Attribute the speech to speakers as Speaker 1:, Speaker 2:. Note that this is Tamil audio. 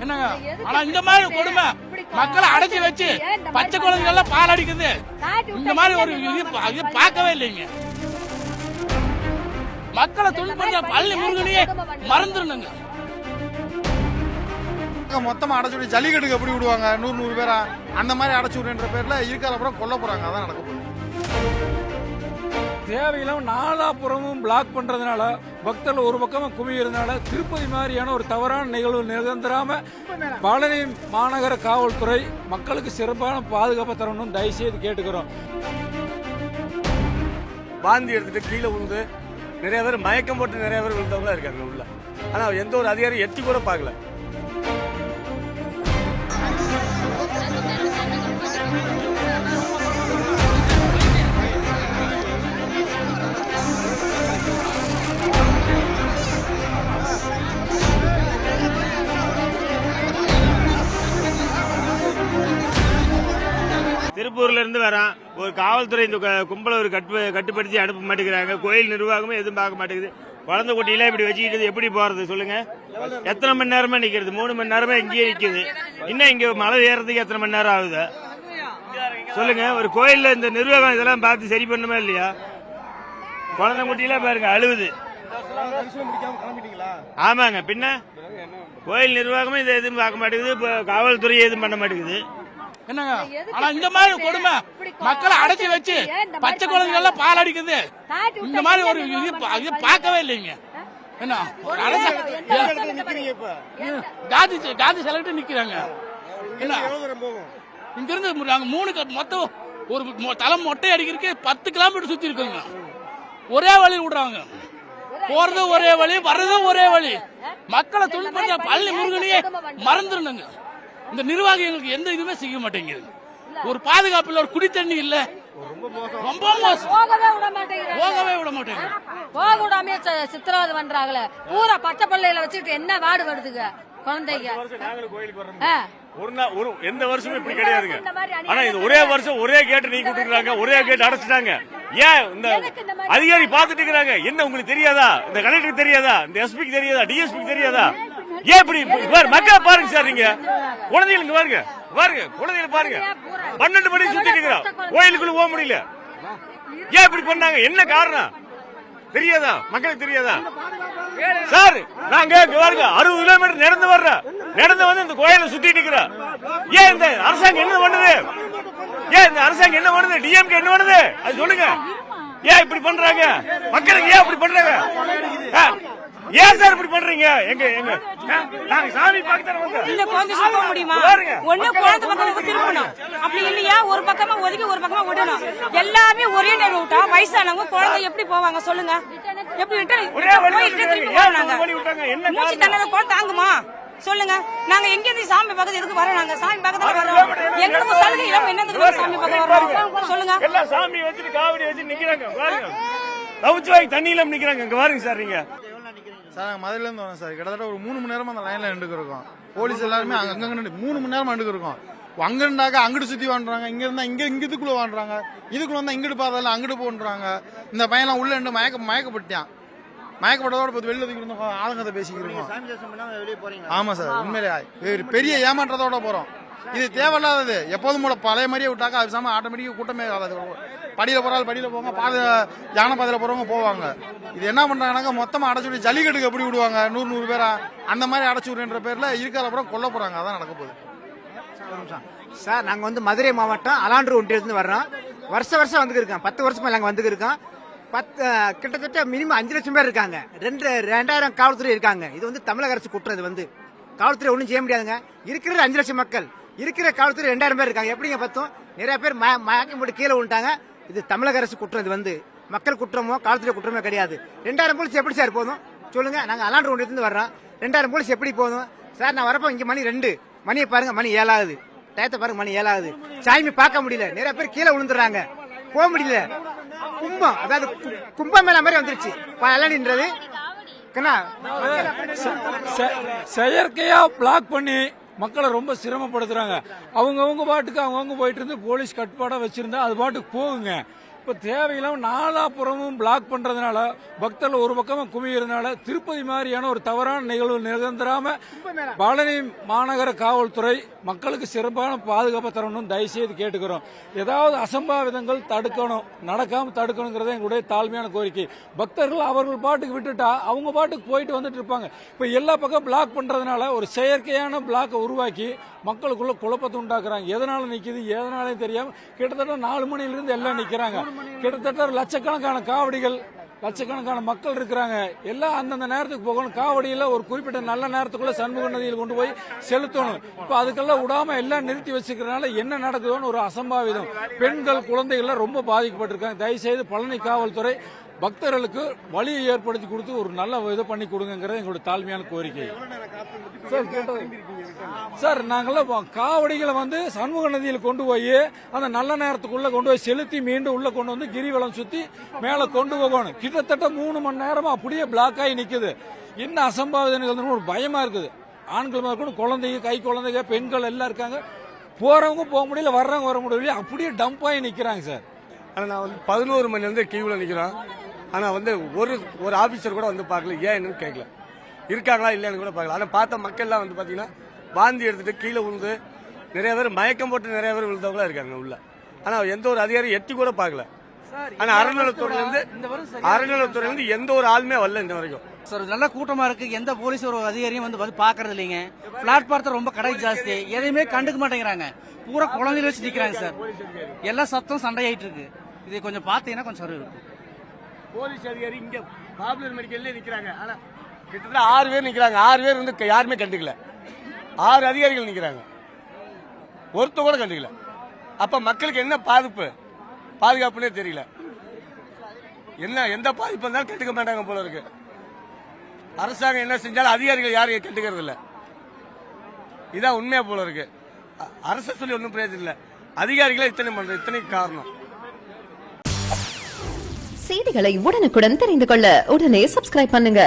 Speaker 1: என்னங்க? ஆனா இந்த மாதிரி கொடுமை மக்களை அடைச்சி வச்சு பச்சை குழந்தைகள் எல்லாம் பால் அடிக்குது. இந்த மாதிரி ஒரு இது பார்க்கவே இல்லைங்க. மக்களை துன்புறுத்த பள்ளி முருகனையே மறந்துடணுங்க.
Speaker 2: மொத்தமா அடைச்சு ஜல்லிக்கட்டுக்கு எப்படி விடுவாங்க? 100 பேரா அந்த மாதிரி அடைச்சு விடுன்ற பேர்ல இருக்கால அப்புறம் கொல்ல போறாங்க. அதான் நடக்க போகுது.
Speaker 3: தேவையில்லாம நாலாபுறமும் பிளாக் பண்றதுனால பக்தர்கள் ஒரு பக்கமா குவியறதுனால திருப்பதி மாதிரியான ஒரு தவறான நிகழ்வு நிகழ்ந்துராம பழனி மாநகர காவல்துறை மக்களுக்கு சிறப்பான பாதுகாப்பு தரணும் தயவுசெய்து கேட்டுக்கிறோம்.
Speaker 4: பாந்தி எடுத்துட்டு கீழே விழுந்து நிறைய பேர் மயக்கம் போட்டு நிறைய பேர் விழுந்தவங்களா இருக்காங்க உள்ள. ஆனா எந்த ஒரு அதிகாரி எட்டி கூட பார்க்கல. திருப்பூர்ல இருந்து வரான். ஒரு காவல்துறை இந்த கும்பலை ஒரு கட்டுப்படுத்தி அனுப்ப மாட்டேங்கிறாங்க. கோயில் நிர்வாகமே எதுவும் பார்க்க மாட்டேங்குது. குழந்தை குட்டியெல்லாம் இப்படி வச்சுக்கிட்டு எப்படி போறது சொல்லுங்க? எத்தனை மணி நேரமா நிக்கிறது? 3 மணி நேரமா இங்கேயே நிக்குது. இன்னும் இங்க மலை ஏறதுக்கு எத்தனை மணி நேரம் ஆகுது சொல்லுங்க? ஒரு கோயில்ல இந்த நிர்வாகம் இதெல்லாம் பார்த்து சரி பண்ணுமா இல்லையா? குழந்தை குட்டியெல்லாம் பாருங்க அழுவுது. ஆமாங்க, பின்ன கோயில் நிர்வாகமே இதை எதுவும் பார்க்க மாட்டேங்குது. காவல்துறை எதுவும் பண்ண மாட்டேங்குது.
Speaker 1: என்னங்க? ஆனா இந்த மாதிரி கொடுமை மக்களை அடைச்சி வச்சு பச்சை குழந்தைகள் எல்லாம் பால் அடிக்குது. இந்த மாதிரி ஒரு இது பார்க்கவே இல்லைங்க. என்ன ஜாதி செலக்ட் நிக்கிறாங்க. என்ன இங்க இருந்து 3 மொத்தம் ஒரு தலை மொட்டை அடிக்கிறதுக்கு 10 கிலோமீட்டர் சுத்தி இருக்குங்க. ஒரே வழி விடுறாங்க. போறது ஒரே வழி, வர்றதும் ஒரே வழி. மக்களை துன்புறுத்த பள்ளி முருகனையே மறந்துடணுங்க. இந்த நிர்வாகி எங்களுக்கு எந்த இதுவுமே செய்ய மாட்டேங்குது. ஒரு பாதுகாப்பு இல்ல, ஒரு குடி தண்ணி இல்ல, ரொம்ப மோசம். போகவே விட மாட்டேங்க.
Speaker 5: போக விடாம சித்திரவதை பண்றாங்களே. பூரா பச்சை பிள்ளைகளை வச்சுட்டு என்ன வாடு வருதுங்க குழந்தைங்க.
Speaker 4: எந்த வருஷமும் இப்படி கிடையாதுங்க. ஆனா இது ஒரே வருஷம் ஒரே கேட்டு நீக்கி விட்டுறாங்க, ஒரே கேட்டு அடைச்சிட்டாங்க. ஏன் இந்த அதிகாரி பாத்துட்டு இருக்கிறாங்க? என்ன உங்களுக்கு தெரியாதா? இந்த கலெக்டருக்கு தெரியாதா? இந்த எஸ்பிக்கு தெரியாதா? டிஎஸ்பிக்கு தெரியாதா? ஏன் இப்படி மக்களை பாருங்க சார். நீங்க குழந்தைகளுக்கு பாருங்க பாருங்க குழந்தைகளை பாருங்க. 12 மணி சுத்திட்டு இருக்கிறோம், கோயிலுக்குள்ள போக முடியல. ஏன் இப்படி பண்ணாங்க? என்ன காரணம் தெரியாதா? மக்களுக்கு தெரியாதா சார்? நாங்க பாருங்க 60 கிலோமீட்டர் நடந்து வந்து இந்த கோயிலை சுத்திட்டு இருக்கிறோம். ஏன் இந்த அரசாங்கம் என்ன பண்ணுது? ஏன் இந்த அரசாங்கம் என்ன பண்ணுது? டிஎம்கே என்ன பண்ணுது? அது சொல்லுங்க. ஏன் இப்படி பண்றாங்க? மக்களுக்கு ஏன் இப்படி பண்றாங்க? ஏன் சார் இப்படி பண்றீங்க? எங்க நாங்க சாமி பார்க்க
Speaker 6: இந்த குழந்தை சுத்த முடியுமா? ஒண்ணு குழந்தை பக்கம் திரும்பணும், அப்படி இல்லையா ஒரு பக்கமா ஒதுக்கி ஒரு பக்கமா விடணும். எல்லாமே ஒரே நேரம் விட்டா வயசானவங்க குழந்தை எப்படி போவாங்க சொல்லுங்க? எப்படி மூச்சு தண்ணி குழந்தை தாங்குமா சொல்லுங்க? நாங்க எங்க இருந்து சாமி பார்க்கறது எதுக்கு வரோம்? நாங்க சாமி பார்க்கதான் வரோம். எங்களுக்கு சலுகை இல்லாம என்னதுக்கு சாமி பார்க்க வரோம் சொல்லுங்க?
Speaker 4: எல்லாம் சாமி வச்சுட்டு காவடி வச்சு நிக்கிறாங்க பாருங்க. தவிச்சு வாங்கி தண்ணி இல்லாம நிக்கிறாங்க. இங்க பாருங்க சார். நீங்க
Speaker 2: சார் மதுரையில இருந்து வரோம் சார். கிட்டத்தட்ட ஒரு 3 மணி நேரமா அந்த லைன்ல நின்றுக்கு இருக்கோம். போலீஸ் எல்லாருமே அங்க 3 மணி நேரமா நின்றுக்கு இருக்கோம். அங்க இருந்தாக்க அங்கிட்டு சுத்தி வாண்டுறாங்க, இங்க இருந்தா இங்க இதுக்குள்ள வாண்டுறாங்க, இதுக்குள்ள வந்தா இங்கிட்டு பார்த்ததில்ல அங்கிட்டு போன்றாங்க. இந்த பையன் உள்ள இருந்து மயக்கப்பட்டான். மயக்கப்பட்டதோட போது வெளில தூக்கி இருந்தோம், ஆளுங்கத்தை பேசிக்கிறோம். ஆமா சார், உண்மையிலே பெரிய ஏமாற்றத்தோட போறோம். இது தேவையில்லாதது. எப்போதும் போல பழைய மாதிரியே விட்டாக்கா அது சாம ஆட்டோமேட்டிக்கா கூட்டமே ஆகாது. படியில போறாலும் படியில போவாங்க, யானை பாதையில போறவங்க போவாங்க. இது என்ன பண்றாங்கன்னாக்கா மொத்தமா அடைச்சு ஜல்லிக்கட்டுக்கு எப்படி விடுவாங்க? 100 பேரா அந்த மாதிரி அடைச்சு விடுன்ற பேர்ல இருக்கால அப்புறம் கொல்ல போறாங்க. அதான் நடக்க போகுது
Speaker 7: சார். நாங்க வந்து மதுரை மாவட்டம் அலாண்டூர் ஒன்றியத்துல வர்றோம். வருஷம் வந்துருக்கோம். 10 வருஷமா நாங்க வந்துருக்கோம். கிட்டத்தட்ட மினிமம் 5 லட்சம் பேர் இருக்காங்க. 2000 காவல்துறை இருக்காங்க. இது வந்து தமிழக அரசு குற்றம். இது வந்து காவல்துறை ஒன்றும் செய்ய முடியாதுங்க. இருக்கிறது 5 லட்சம் மக்கள், இருக்கிற காவல்துறை 2000 பேர் இருக்காங்க. எப்படிங்க பத்தும்? நிறைய பேர் மயக்கம் போட்டு கீழே விழுந்தாங்க. இது தமிழக அரசு குற்றம். இது வந்து மக்கள் குற்றமோ காவல்துறை குற்றமோ கிடையாது. 2000 போலீஸ் எப்படி சார் போதும் சொல்லுங்க? நாங்க அலாண்டூர் ஒன்றியத்துல வர்றோம். 2000 போலீஸ் எப்படி போதும் சார்? நான் வரப்போ இங்க மணி 2 மணியை பாருங்க, மணி 7 ஆகுது. டயத்தை பாருங்க, மணி 7 ஆகுது. சாமி பார்க்க முடியல. நிறைய பேர் கீழே விழுந்துடுறாங்க, போக முடியல. கும்பம், அதாவது கும்பமேளா மாதிரி வந்துருச்சு பழனின்றது.
Speaker 3: செயற்கையா பிளாக் பண்ணி மக்களை ரொம்ப சிரமப்படுத்துறாங்க. அவங்கவுங்க பாட்டுக்கு அவங்கவுங்க போயிட்டு இருந்து போலீஸ் கட்டுப்பாடா வச்சிருந்தா அது பாட்டுக்கு போகுங்க. இப்ப தேவையில்லாம நாலாபுறமும் பிளாக் பண்றதுனால பக்தர்கள் ஒரு பக்கமா குமியறதுனால திருப்பதி மாதிரியான ஒரு தவறான நிகழ்வு நிகழ்ந்துராம பழனி மாநகர காவல்துறை மக்களுக்கு சிறப்பான பாதுகாப்பு தரணும் தயவுசெய்து கேட்டுக்கிறோம். ஏதாவது அசம்பாவிதங்கள் தடுக்கணும், நடக்காம தடுக்கணுங்கிறத எங்களுடைய தாழ்மையான கோரிக்கை. பக்தர்கள் அவர்கள் பாட்டுக்கு விட்டுட்டா அவங்க பாட்டுக்கு போயிட்டு வந்துட்டு இருப்பாங்க. இப்ப எல்லா பக்கம் பிளாக் பண்றதுனால ஒரு செயற்கையான பிளாக்கை உருவாக்கி மக்களுக்குள்ள குழப்பத்தை உண்டாக்குறாங்க. எதனால நிக்குது எதனாலே தெரியாம கிட்டத்தட்ட 4 மணிலிருந்து எல்லாம் நிக்கிறாங்க. கிட்டத்தட்ட லட்சக்கணக்கான காவடிகள் லட்சக்கணக்கான மக்கள் இருக்கிறாங்க. எல்லாம் அந்தந்த நேரத்துக்கு போகணும். காவடியில ஒரு குறிப்பிட்ட நல்ல நேரத்துக்குள்ள சண்முக நதியில் கொண்டு போய் செலுத்தணும். இப்ப அதுக்கெல்லாம் விடாம எல்லாம் நிறுத்தி வச்சுக்கிறதுனால என்ன நடக்குதோன்னு ஒரு அசம்பாவிதம். பெண்கள் குழந்தைகள் ரொம்ப பாதிக்கப்பட்டிருக்காங்க. தயவுசெய்து பழனி காவல்துறை பக்தர்களுக்கு வழியை ஏற்படுத்தி கொடுத்து ஒரு நல்ல இதை பண்ணி கொடுங்கிறது எங்களுடைய தாழ்மையான கோரிக்கை. சார் நாங்களாம் காவடிகளை சண்முக நதியில் கொண்டு போய் அந்த நல்ல நேரத்துக்குள்ள கொண்டு போய் செலுத்தி மீண்டும் உள்ள கொண்டு வந்து கிரிவலம் சுத்தி மேல கொண்டு போகணும். கிட்டத்தட்ட 3 மணி நேரமா அப்படியே பிளாக் ஆகி நிக்குது. என்ன அசம்பாவிதம் ஒரு பயமா இருக்குது. ஆண்கள் இருக்கணும், குழந்தைங்க, கை குழந்தைங்க, பெண்கள் எல்லாம் இருக்காங்க. போறவங்க போக முடியல, வர்றவங்க வர முடியல, அப்படியே டம்ப் ஆகி நிக்கிறாங்க சார்.
Speaker 8: ஆனா நான் 11 மணி வந்து கியூல நிக்கிறோம். ஆனா ஒரு ஆபீசர் கூட பார்க்கல, ஏன் என்னன்னு கேட்கல, இருக்காங்களா இல்லையான்னு கூட பார்க்கல. ஆனா பார்த்த மக்கள் எல்லாம் பாத்தீங்கன்னா வாந்தி எடுத்துட்டு கீழே விழுந்து நிறைய பேர் மயக்கம் போட்டு நிறைய பேர் விழுந்தவங்களா இருக்காங்க உள்ள. ஆனா எந்த ஒரு அதிகாரி எட்டி கூட பார்க்கல. ஆனா அறநிலையத்துறையில இருந்து எந்த ஒரு ஆளுமே வரல இந்த வரைக்கும்.
Speaker 9: சார் நல்ல கூட்டமா இருக்கு. எந்த போலீஸ் ஒரு அதிகாரியும் பாக்குறது இல்லைங்க. பிளாட்பாரத்தில் ரொம்ப கடை ஜாஸ்தி, எதையுமே கண்டுக்க மாட்டேங்கிறாங்க. பூரா குழந்தைகள் வச்சு நிக்கிறாங்க சார். எல்லாம் சத்தம் சண்டையாயிட்டு இருக்கு. இதை கொஞ்சம் பாத்தீங்கன்னா கொஞ்சம் சரி இருக்கும்.
Speaker 8: போலீஸ் அதிகாரி இங்க பாப்புலர் மெடிக்கல்ல நிக்கிறாங்க. ஆனா கிட்டத்தட்ட 6 பேர் நிக்கிறாங்க. 6 பேர் யாருமே கண்டுக்கல. 6 அதிகாரிகள் நிக்கிறாங்க, ஒருத்த கூட கண்டுக்கல. அப்ப மக்களுக்கு என்ன பாதுகாப்புன்னே தெரியல. என்ன எந்த பாதிப்பு இருந்தாலும் கண்டுக்க மாட்டாங்க போல இருக்கு. அரசாங்கம் என்ன செஞ்சாலும் அதிகாரிகள் யாரையும் கண்டுக்கிறது இல்ல. இதான் உண்மையா போல இருக்கு. அரசு சொல்லி ஒன்றும் பிரயோஜனம் இல்ல, அதிகாரிகளே இத்தனை காரணம்.
Speaker 10: செய்திகளை உடனுக்குடன் தெரிந்து கொள்ள உடனே சப்ஸ்கிரைப் பண்ணுங்க.